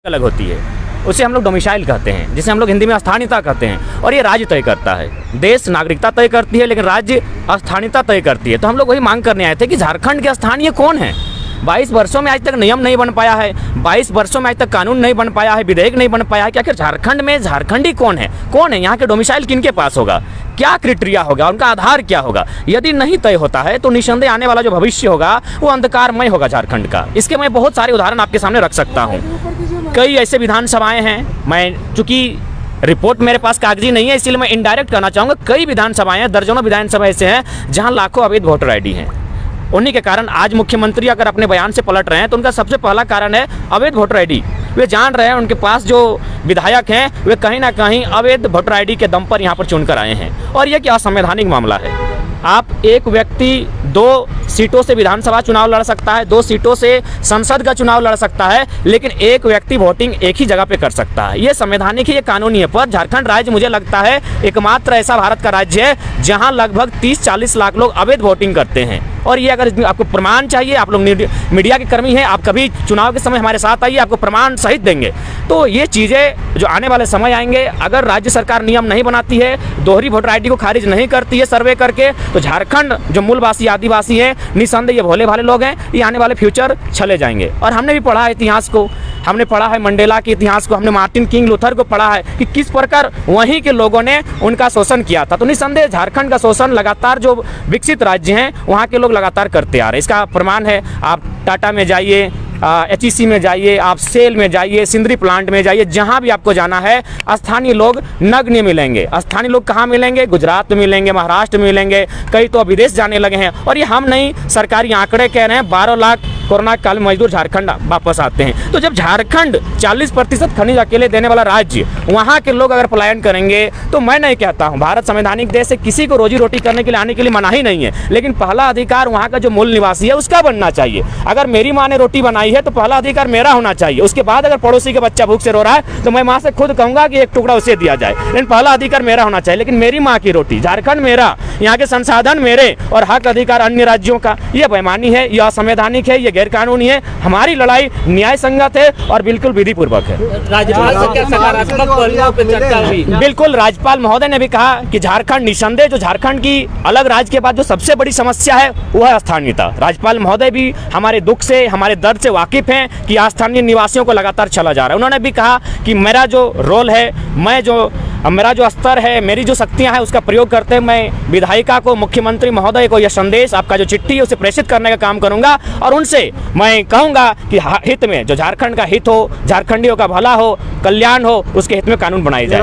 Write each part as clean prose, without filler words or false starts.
अलग होती है, उसे हम लोग डोमिसाइल कहते हैं, जिसे हम लोग हिंदी में स्थानीयता कहते हैं। और ये राज्य तय करता है। देश नागरिकता तय करती है, लेकिन राज्य स्थानीयता तय करती है। तो हम लोग वही मांग करने आए थे कि झारखंड के स्थानीय कौन है। 22 वर्षों में आज तक नियम नहीं बन पाया है, 22 वर्षों में आज तक कानून नहीं बन पाया है, विधेयक नहीं बन पाया है कि आखिर झारखंड में झारखंडी कौन है, यहाँ के डोमिसाइल किनके पास होगा, क्या क्राइटेरिया होगा, उनका आधार क्या होगा। यदि नहीं तय होता है तो निसंदेह आने वाला जो भविष्य होगा वो अंधकारमय होगा झारखंड का। इसके मैं बहुत सारे उदाहरण आपके सामने रख सकता हूँ। कई ऐसे विधानसभाएं हैं, मैं चूंकि रिपोर्ट मेरे पास कागजी नहीं है इसलिए मैं इनडायरेक्ट कहना चाहूँगा, कई विधानसभाएं हैं, दर्जनों विधानसभा ऐसे हैं जहाँ लाखों अवैध वोटर आईडी हैं। उन्हीं के कारण आज मुख्यमंत्री अगर अपने बयान से पलट रहे हैं तो उनका सबसे पहला कारण है अवैध वोटर आईडी। वे जान रहे हैं उनके पास जो विधायक हैं वे कहीं ना कहीं अवैध वोटर आईडी के दम पर यहाँ पर चुनकर आए हैं। और यह क्या असंवैधानिक मामला है। आप एक व्यक्ति 2 सीटों से विधानसभा चुनाव लड़ सकता है, 2 सीटों से संसद का चुनाव लड़ सकता है, लेकिन एक व्यक्ति वोटिंग एक ही जगह पे कर सकता है। ये संवैधानिक है, ये कानूनी है। पर झारखंड राज्य मुझे लगता है एकमात्र ऐसा भारत का राज्य है जहां लगभग 30-40 लाख लोग अवैध वोटिंग करते हैं। और ये अगर आपको प्रमाण चाहिए, आप लोग मीडिया के कर्मी हैं, आप कभी चुनाव के समय हमारे साथ आइए, आपको प्रमाण सहित देंगे। तो ये चीज़ें जो आने वाले समय आएंगे, अगर राज्य सरकार नियम नहीं बनाती है, दोहरी वोटर आईडी को खारिज नहीं करती है सर्वे करके, तो झारखंड जो मूलवासी आदिवासी हैं, निसंदेह ये भोले भाले लोग हैं, ये आने वाले फ्यूचर चले जाएंगे। और हमने भी पढ़ा है इतिहास को, हमने पढ़ा है मंडेला के इतिहास को, हमने मार्टिन किंग लूथर को पढ़ा है कि किस प्रकार वहीं के लोगों ने उनका शोषण किया था। तो निसंदेह झारखंड का शोषण लगातार जो विकसित राज्य हैं वहाँ के लोग लगातार करते आ रहे हैं। इसका प्रमाण है, आप टाटा में जाइए, HEC में जाइए, आप सेल में जाइए, सिंदरी प्लांट में जाइए, जहां भी आपको जाना है स्थानीय लोग नग्न मिलेंगे। स्थानीय लोग कहां मिलेंगे? गुजरात में मिलेंगे, महाराष्ट्र में मिलेंगे, कई तो विदेश जाने लगे हैं। और ये हम नहीं, सरकारी आंकड़े कह रहे हैं 12 लाख कोरोना काल में मजदूर झारखंड वापस आते हैं। तो जब झारखंड 40% खनिज अकेले देने वाला राज्य, वहाँ के लोग अगर पलायन करेंगे तो मैं नहीं कहता हूँ, भारत संवैधानिक देश है, किसी को रोजी रोटी करने के लिए आने के लिए मना ही नहीं है, लेकिन पहला अधिकार वहाँ का जो मूल निवासी है उसका बनना चाहिए। अगर मेरी माँ ने रोटी बनाई है तो पहला अधिकार मेरा होना चाहिए। उसके बाद अगर पड़ोसी का बच्चा भूख से रो रहा है तो मैं माँ से खुद कहूँगा कि एक टुकड़ा उसे दिया जाए, लेकिन पहला अधिकार मेरा होना चाहिए। लेकिन मेरी माँ की रोटी, झारखंड मेरा, यहाँ के संसाधन मेरे और हक अधिकार अन्य राज्यों का, यह बेईमानी है, यह असंवैधानिक है, यह गैर कानूनी है। हमारी लड़ाई न्याय संगत है और बिल्कुल विधि पूर्वक है। राज्यपाल से क्या सकारात्मक पहलुओं पर चर्चा हुई? बिल्कुल, राज्यपाल महोदय ने भी कहा कि झारखंड निसंदेह जो झारखंड की अलग राज्य के बाद जो सबसे बड़ी समस्या है वो है स्थानीयता। राज्यपाल महोदय भी हमारे दुख से, हमारे दर्द से वाकिफ हैं कि स्थानीय निवासियों को लगातार चला जा रहा है। उन्होंने भी कहा कि मेरा जो रोल है, मेरा जो स्तर है, मेरी जो शक्तियां हैं उसका प्रयोग करते हुए मैं विधायिका को, मुख्यमंत्री महोदय को यह संदेश, आपका जो चिट्ठी है उसे प्रेषित करने का काम करूंगा। और उनसे मैं कहूंगा कि हित में, जो झारखंड का हित हो, झारखंडियों का भला हो, कल्याण हो, उसके हित में कानून बनाई जाए।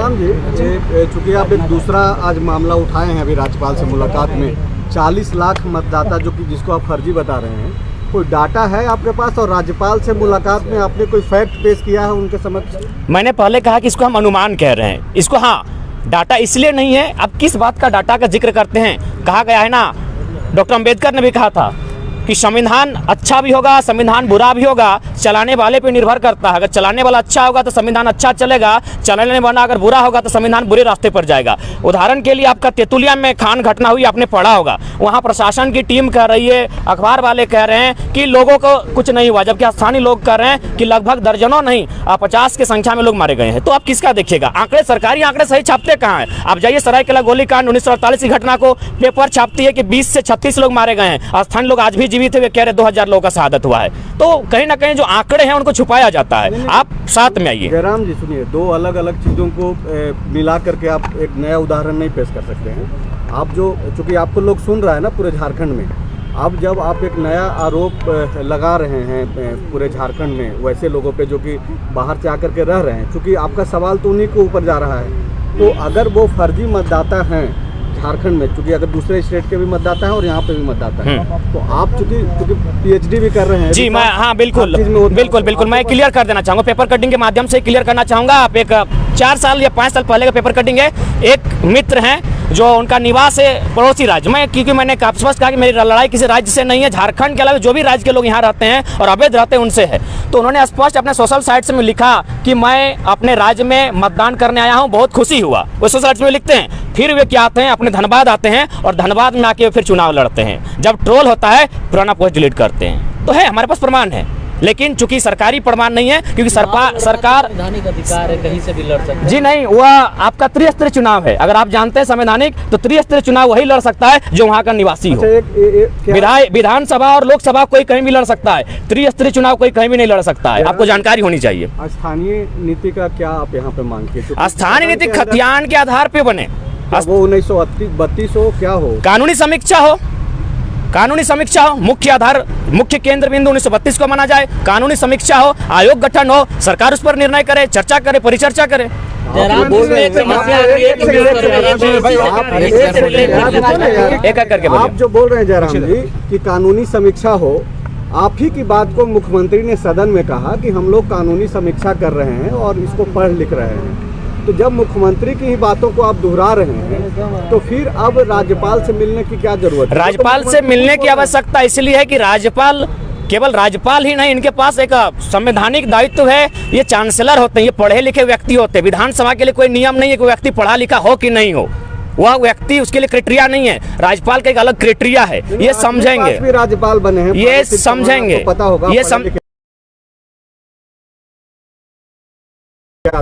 चूंकि आप एक दूसरा आज मामला उठाए हैं अभी राज्यपाल से मुलाकात में, 40 लाख मतदाता जिसको आप फर्जी बता रहे हैं, कोई डाटा है आपके पास? और राज्यपाल से मुलाकात में आपने कोई फैक्ट पेश किया है उनके समक्ष? मैंने पहले कहा कि इसको हम अनुमान कह रहे हैं, इसको हाँ डाटा इसलिए नहीं है। अब किस बात का डाटा का जिक्र करते हैं? कहा गया है ना, डॉक्टर अंबेडकर ने भी कहा था कि संविधान अच्छा भी होगा, संविधान बुरा भी होगा, चलाने वाले पे निर्भर करता है। अगर चलाने वाला अच्छा होगा तो संविधान अच्छा चलेगा, चलाने वाला अगर बुरा होगा तो संविधान बुरे रास्ते पर जाएगा। उदाहरण के लिए आपका तेतुलिया में खान घटना हुई, आपने पढ़ा होगा, वहाँ प्रशासन की टीम कह रही है, अखबार वाले कह रहे हैं कि लोगों को कुछ नहीं हुआ, जबकि स्थानीय लोग कह रहे हैं कि लगभग दर्जनों नहीं 50 की संख्या में लोग मारे गए हैं। तो आप किसका देखिएगा? आंकड़े, सरकारी आंकड़े सही छापते कहाँ हैं? आप जाइए सरायकेला गोलीकांड 1948 की घटना को, पेपर छापती है कि 20 से 36 लोग मारे गए हैं, स्थानीय लोग आज भी जीवित है, कह रहे 2000 लोगों का शहादत हुआ है। तो कहीं ना कहीं जो आंकड़े हैं उनको छुपाया जाता है। आप साथ में आइए। जयराम जी सुनिए, 2 अलग अलग चीज़ों को मिला करके आप एक नया उदाहरण नहीं पेश कर सकते हैं। आप जो, चूँकि आपको लोग सुन रहा है ना पूरे झारखंड में, अब जब आप एक नया आरोप लगा रहे हैं पूरे झारखंड में वैसे लोगों पे जो कि बाहर से आकर के रह रहे हैं, चूँकि आपका सवाल तो उन्हीं के ऊपर जा रहा है, तो अगर वो फर्जी मतदाता हैं झारखंड में, चूंकि अगर दूसरे स्टेट के भी मतदाता हैं और यहाँ पे भी मतदाता हैं, तो आप चूंकि PhD भी कर रहे हैं जी, मैं हाँ बिल्कुल मैं क्लियर कर देना चाहूँगा, पेपर कटिंग के माध्यम से क्लियर करना चाहूँगा। आप एक 4 साल या 5 साल पहले का पेपर कटिंग है। एक मित्र हैं जो उनका निवास है पड़ोसी राज्य में, क्योंकि मैंने स्पष्ट कहा कि मेरी लड़ाई किसी राज्य से नहीं है, झारखंड के अलावा जो भी राज्य के लोग यहाँ रहते हैं और अवैध रहते हैं उनसे है। तो उन्होंने स्पष्ट अपने सोशल साइट्स में लिखा कि मैं अपने राज्य में मतदान करने आया हूँ, बहुत खुशी हुआ, वो सोशल साइट्स में लिखते हैं। फिर वे क्या आते हैं, अपने धनबाद आते हैं और धनबाद में आके फिर चुनाव लड़ते हैं। जब ट्रोल होता है पुराना पोस्ट डिलीट करते हैं। तो है, हमारे पास प्रमाण है। लेकिन चूंकि सरकारी प्रमाण नहीं है, क्योंकि सरकार संवैधानिक अधिकार है, कहीं से भी लड़ सकते हैं। जी नहीं, वह आपका त्रिस्तरीय चुनाव है। अगर आप जानते हैं संवैधानिक, तो त्रिस्तरीय चुनाव वही लड़ सकता है जो वहाँ का निवासी हो। विधानसभा और लोकसभा कोई कहीं भी लड़ सकता है, त्रिस्तरीय चुनाव कोई कहीं भी नहीं लड़ सकता है। आपको जानकारी होनी चाहिए। स्थानीय नीति का क्या आप यहाँ पे मांगते हैं? स्थानीय नीति खतियान के आधार पे बने, वो 1932 हो, क्या हो? कानूनी समीक्षा हो, कानूनी समीक्षा हो, मुख्य केंद्र बिंदु 1932 को माना जाए, कानूनी समीक्षा हो, आयोग गठन हो, सरकार उस पर निर्णय करे, चर्चा करे, परिचर्चा करे। एक करके आप जो बोल रहे हैं जयराम जी कि कानूनी समीक्षा हो, आप ही की बात को मुख्यमंत्री ने सदन में कहा कि हम लोग कानूनी समीक्षा कर रहे हैं और इसको पढ़ लिख रहे हैं। तो जब मुख्यमंत्री की ही बातों को आप दोहरा रहे हैं, तो फिर अब राज्यपाल से मिलने की क्या जरूरत है? राज्यपाल से मिलने की आवश्यकता इसलिए है कि राज्यपाल केवल राज्यपाल ही नहीं, इनके पास एक संवैधानिक दायित्व है। ये चांसलर होते हैं, ये पढ़े लिखे व्यक्ति होते हैं। विधानसभा के लिए कोई नियम नहीं है कि व्यक्ति पढ़ा लिखा हो कि नहीं हो, वह व्यक्ति उसके लिए क्राइटेरिया नहीं है। राज्यपाल का एक अलग क्राइटेरिया है, ये समझेंगे। भी राज्यपाल बने हैं, ये समझेंगे, पता होगा,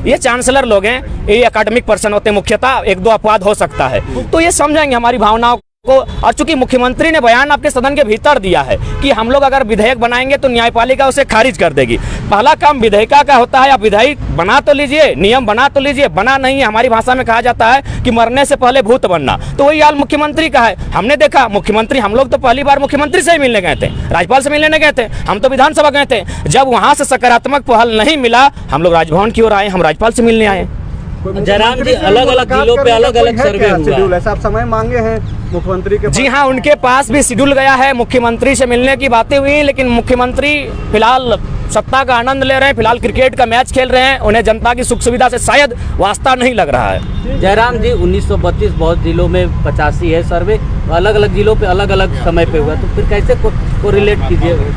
ये चांसलर लोग हैं, ये एकेडमिक पर्सन होते हैं मुख्यतः। एक दो अपवाद हो सकता है, तो ये समझेंगे हमारी भावनाओं को। और चूंकि मुख्यमंत्री ने बयान आपके सदन के भीतर दिया है कि हम लोग अगर विधेयक बनाएंगे तो न्यायपालिका उसे खारिज कर देगी। पहला काम विधेयिका का होता है, आप विधेयक बना तो लीजिए, नियम बना तो लीजिए। बना नहीं है, हमारी भाषा में कहा जाता है कि मरने से पहले भूत बनना। तो वही हाल मुख्यमंत्री का है। हमने देखा मुख्यमंत्री, हम लोग तो पहली बार मुख्यमंत्री से ही मिलने गए थे, राज्यपाल से मिलने गए थे, हम तो विधानसभा गए थे। जब वहां से सकारात्मक पहल नहीं मिला, हम लोग राजभवन की ओर आए, हम राज्यपाल से मिलने आए। जयराम जी, अलग अलग जिलों पे अलग अलग सर्वे हुआ है। आप समय मांगे हैं मुख्यमंत्री के? जी हाँ, उनके पास भी शेड्यूल गया है, मुख्यमंत्री से मिलने की बातें हुई, लेकिन मुख्यमंत्री फिलहाल सत्ता का आनंद ले रहे हैं, फिलहाल क्रिकेट का मैच खेल रहे हैं। उन्हें जनता की सुख सुविधा से शायद वास्ता नहीं लग रहा है। जयराम जी, 1932 बहुत जिलों में 85 है सर्वे, अलग अलग जिलों पे अलग अलग समय पे हुआ, तो फिर कैसे को रिलेट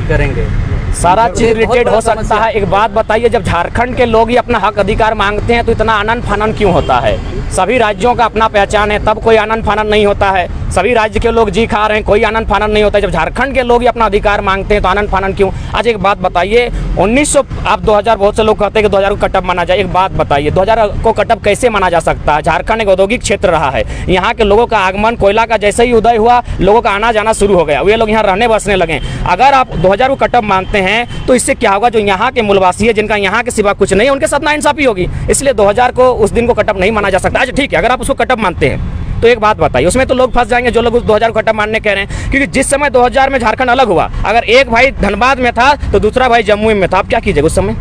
करेंगे? सारा चीज रिलेटेड हो सकता है। एक बात बताइए, जब झारखंड के लोग ही अपना हक अधिकार मांगते हैं तो इतना आनंद फानन क्यों होता है? सभी राज्यों का अपना पहचान है, तब कोई आनंद फानन नहीं होता है। सभी राज्य के लोग जी खा रहे हैं, कोई आनंद फानन नहीं होता है। जब झारखंड के लोग ही अपना अधिकार मांगते हैं तो आनंद फानन क्यों? आज एक बात बताइए, 1900 आप 2000, बहुत से लोग कहते हैं कि 2000 को कटअप माना जाए। एक बात बताइए, 2000 को कटअप कैसे माना जा सकता है? झारखंड एक औद्योगिक क्षेत्र रहा है, यहाँ के लोगों का आगमन, कोयला का जैसे ही उदय हुआ, लोगों का आना जाना शुरू हो गया, वे लोग यहाँ रहने बसने लगे। अगर आप 2000 को कटअप मानते हैं तो इससे क्या होगा? जो यहाँ के मूलवासी है, जिनका यहाँ के सिवा कुछ नहीं है, उनके साथ नाइंसाफी होगी। इसलिए 2000 को, उस दिन को कटअप नहीं माना जा सकता। अच्छा ठीक है, अगर आप उसको कटअप मानते हैं तो एक बात बताइए, उसमें तो लोग फंस जाएंगे जो लोग उस 2000 को कटअप मानने कह रहे हैं, क्योंकि जिस समय 2000 में झारखंड अलग हुआ, अगर एक भाई धनबाद में था तो दूसरा भाई जम्मू में था, आप क्या कीजिएगा उस समय?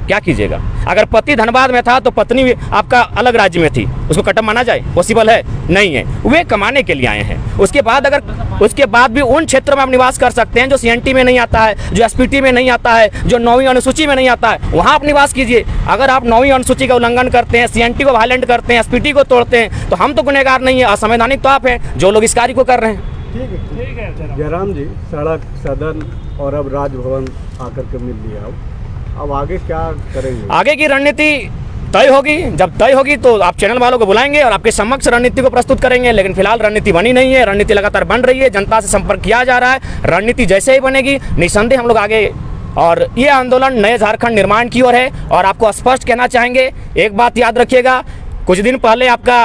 क्या कीजिएगा? अगर पति धनबाद में था तो पत्नी आपका अलग राज्य में थी, उसको कटअप माना जाए? पॉसिबल है? नहीं है। वे कमाने के लिए आए हैं। उसके बाद भी उन क्षेत्रों में आप निवास कर सकते हैं जो सीएनटी में नहीं आता है, जो एसपीटी में नहीं आता है, जो 9वीं अनुसूची में नहीं आता है, वहाँ आप निवास कीजिए। अगर आप 9वीं अनुसूची का उल्लंघन करते हैं, सीएनटी को वायलेंट करते हैं, एसपीटी को तोड़ते हैं, तो हम तो गुनहगार नहीं है, असंवैधानिक तो आप हैं जो लोग इस कार्य को कर रहे हैं। ठीक है जयराम जी, सड़क, सदन और अब राजभवन आकर के मिल लिया, अब आगे क्या करेंगे? आगे की रणनीति तय होगी। जब तय होगी तो आप चैनल वालों को बुलाएंगे और आपके समक्ष रणनीति को प्रस्तुत करेंगे। लेकिन फिलहाल रणनीति बनी नहीं है, रणनीति लगातार बन रही है, जनता से संपर्क किया जा रहा है। रणनीति जैसे ही बनेगी निसंदेह हम लोग आगे, और ये आंदोलन नए झारखंड निर्माण की ओर है। और आपको स्पष्ट कहना चाहेंगे, एक बात याद रखिएगा, कुछ दिन पहले आपका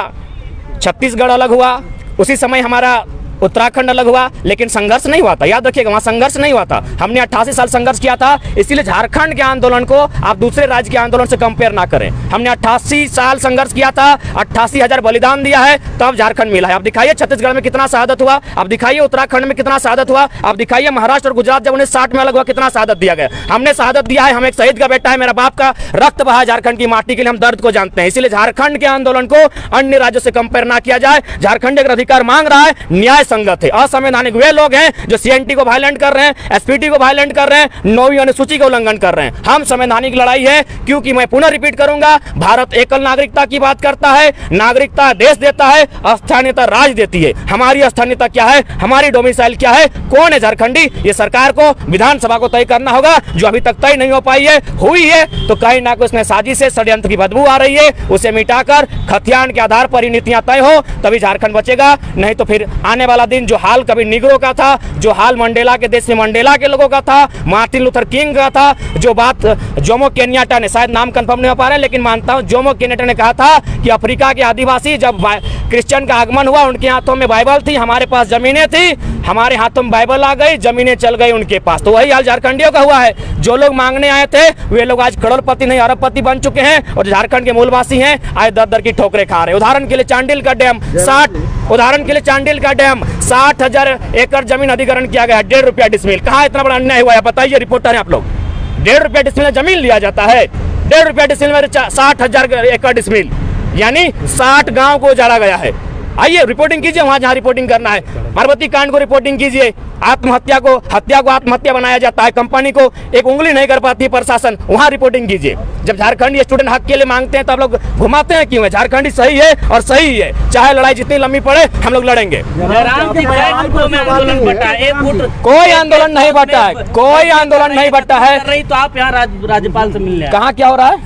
छत्तीसगढ़ अलग हुआ, उसी समय हमारा उत्तराखंड अलग हुआ, लेकिन संघर्ष नहीं हुआ था। याद रखिएगा, वहाँ संघर्ष नहीं हुआ था। हमने 88 साल संघर्ष किया था। इसीलिए झारखंड के आंदोलन को आप दूसरे राज्य के आंदोलन से कंपेयर ना करें। हमने 88 साल संघर्ष किया था, 88,000 बलिदान दिया है, तब झारखंड मिला है। आप दिखाइए छत्तीसगढ़ में कितना शहादत हुआ, आप दिखाइए उत्तराखंड में कितना शहादत हुआ, आप दिखाइए महाराष्ट्र और गुजरात जब 1960 में अलग हुआ कितना शहादत दिया गया। हमने शहादत दिया है, हम एक शहीद का बेटा है, मेरा बाप का रक्त बहा झारखंड की माटी के लिए, हम दर्द को जानते हैं। इसीलिए झारखंड के आंदोलन को अन्य राज्यों से कंपेयर ना किया जाए। झारखंड एक अधिकार मांग रहा है, न्याय संगत है। असंवैधानिक वे लोग हैं जो सीएनटी को वायलेंट कर रहे हैं, एसपीटी को वायलेंट कर रहे हैं, 9वीं अनुसूची का उल्लंघन कर रहे हैं। हम संवैधानिक लड़ाई है, क्योंकि मैं पुनः रिपीट करूंगा, भारत एकल नागरिकता की बात करता है। नागरिकता देश देता है, स्थानीयता राज देती है। हमारी स्थानीयता क्या है, हमारी डोमिसाइल क्या है, कौन है झारखंडी, ये सरकार को, विधानसभा को तय करना होगा, जो अभी तक तय नहीं हो पाई है। हुई है तो कहीं ना कहीं उसमें साजिश से षड्यंत्र की बदबू आ रही है। उसे मिटाकर खतियान के आधार पर ही नीतियां तय हो, तभी झारखंड बचेगा। नहीं तो फिर आने वाला वाला दिन जो हाल कभी निग्रो का था, जो हाल मंडेला के देश में मंडेला के लोगों का था, मार्टिन लूथर किंग का था, जो बात जोमो केन्याटा ने, शायद नाम कंफर्म नहीं हो पा रहे लेकिन मानता हूं जोमो केन्याटा ने कहा था कि अफ्रीका के आदिवासी जब क्रिश्चियन का आगमन हुआ, उनके हाथों में बाइबल थी, हमारे पास जमीनें थी, हमारे हाथों में बाइबल आ गई, जमीनें चल गई उनके पास। तो वही हाल झारखंडियों का हुआ है। जो लोग मांगने आए थे वे लोग आज करोड़पति नहीं अरबपति बन चुके हैं, और झारखंड के मूलवासी हैं आज दर दर की ठोकरें खा रहे हैं। उदाहरण के लिए चांडिल का डैम 60,000 एकड़ जमीन अधिग्रहण किया गया, 1.5 रुपया डिसमिल। कहाँ इतना बड़ा अन्याय हुआ है बताइए रिपोर्टर है आप लोग। 1.5 रुपया डिसमिल में जमीन लिया जाता है, 1.5 रुपया डिसमिल में 60,000 एकड़ डिसमिल, यानी 60 गांव को उजाड़ा गया है। आइए रिपोर्टिंग कीजिए वहां जहां रिपोर्टिंग करना है। पार्वती कांड को रिपोर्टिंग कीजिए। हत्या को आत्महत्या बनाया जाता है, कंपनी को एक उंगली नहीं कर पाती प्रशासन, वहां रिपोर्टिंग कीजिए। जब झारखंडी स्टूडेंट हक के लिए मांगते हैं तो आप लोग घुमाते हैं क्यों है? झारखंडी सही है और सही है, चाहे लड़ाई जितनी लंबी पड़े हम लोग लड़ेंगे। कोई आंदोलन नहीं बटा है, कोई आंदोलन नहीं बटा है। तो आप यहाँ राज्यपाल से मिलने कहाँ क्या हो रहा है?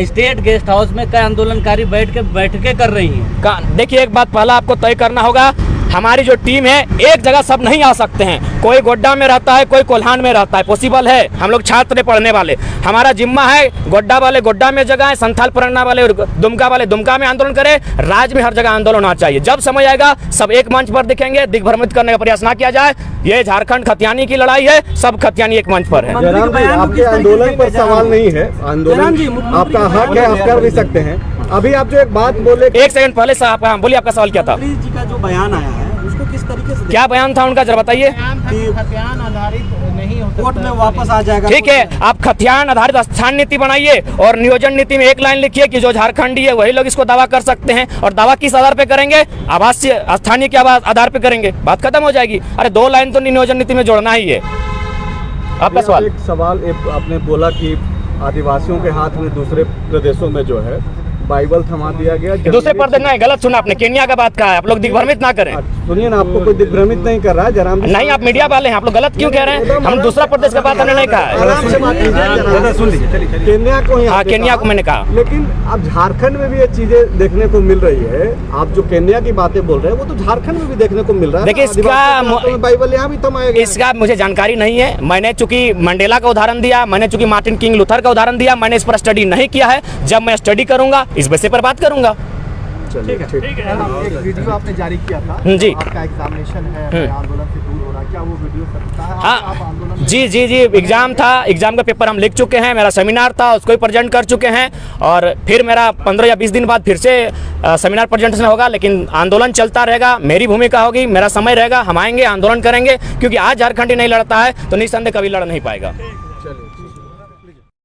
स्टेट गेस्ट हाउस में कई आंदोलनकारी बैठकें कर रही हैं। देखिए एक बात पहला आपको तय करना होगा, हमारी जो टीम है एक जगह सब नहीं आ सकते हैं। कोई गोड्डा में रहता है, कोई कोल्हान में रहता है, पॉसिबल है। हम लोग छात्र पढ़ने वाले, हमारा जिम्मा है गोड्डा वाले गोड्डा में जगह है, संथाल परगना वाले दुमका वाले दुमका में आंदोलन करें। राज्य में हर जगह आंदोलन होना चाहिए। जब समय आएगा सब एक मंच पर दिखेंगे, दिग्भ्रमित करने का प्रयास ना किया जाए। ये झारखंड खतियानी की लड़ाई है, सब खतियानी एक मंच पर है। आपके आंदोलन पर सवाल नहीं है, आंदोलन आपका हक है, आप कर भी सकते हैं। अभी आप जो एक बात बोले, एक सेकंड पहले साहब बोलिए आपका सवाल क्या था? जी का जो बयान आया है उसको किस तरीके से, क्या बयान था उनका जरा बताइए। खतियान आधारित नहीं होता, कोर्ट में वापस आ जाएगा। ठीक है, आप खतियान आधारित स्थान नीति बनाइए और नियोजन नीति में एक लाइन लिखिए कि जो झारखंडी है वही लोग इसको दावा कर सकते हैं। और दावा किस आधार पे करेंगे? आवासीय स्थानीय के आधार पे करेंगे, बात खत्म हो जाएगी। अरे 2 लाइन तो नियोजन नीति में जोड़ना ही है। आपका सवाल? एक सवाल आपने बोला कि आदिवासियों के हाथ में दूसरे प्रदेशों में जो है बाइबल थमा दिया गया। दूसरे प्रदेश नहीं, गलत सुना आपने, केन्या का बात कहा है। आप लोग दिग्भ्रमित ना करें। सुनिए ना, आपको कोई दिग्भ्रमित नहीं कर रहा है जरा नहीं, आप मीडिया वाले हैं, आप लोग गलत क्यों कह रहे हैं? हम दूसरा प्रदेश का बात हमने नहीं कहा है। आराम से बात कीजिए, सुन लीजिए। केन्या को ही, हाँ केन्या को मैंने कहा, लेकिन अब झारखंड में भी ये चीजें देखने को मिल रही है। आप जो केन्या की बातें बोल रहे हैं वो तो झारखंड में भी देखने को मिल रहा है। देखिए इसका बाइबल यहाँ भी थमाया गया, इसका मुझे जानकारी नहीं है। मैंने चूंकि मंडेला का उदाहरण दिया, मैंने चूंकि मार्टिन किंग लूथर का उदाहरण दिया, मैंने इस पर स्टडी नहीं किया है। जब मैं स्टडी करूंगा इस विषय पर बात करूंगा। ठीक है। एक वीडियो आपने जारी किया था जी, आपका एग्जामिनेशन है, आंदोलन से दूर हो रहा है, क्या वो वीडियो सत्य है? हाँ आप आंदोलन जी जी जी, एग्जाम था, एग्जाम का पेपर हम लिख चुके हैं, मेरा सेमिनार था उसको ही प्रेजेंट कर चुके हैं। और फिर मेरा 15 या 20 दिन बाद फिर से सेमिनार प्रेजेंटेशन होगा, लेकिन आंदोलन चलता रहेगा। मेरी भूमिका होगी, मेरा समय रहेगा, हम आएंगे आंदोलन करेंगे, क्योंकि आज झारखंडी नहीं लड़ता है तो निस्संदेह कभी लड़ नहीं पाएगा।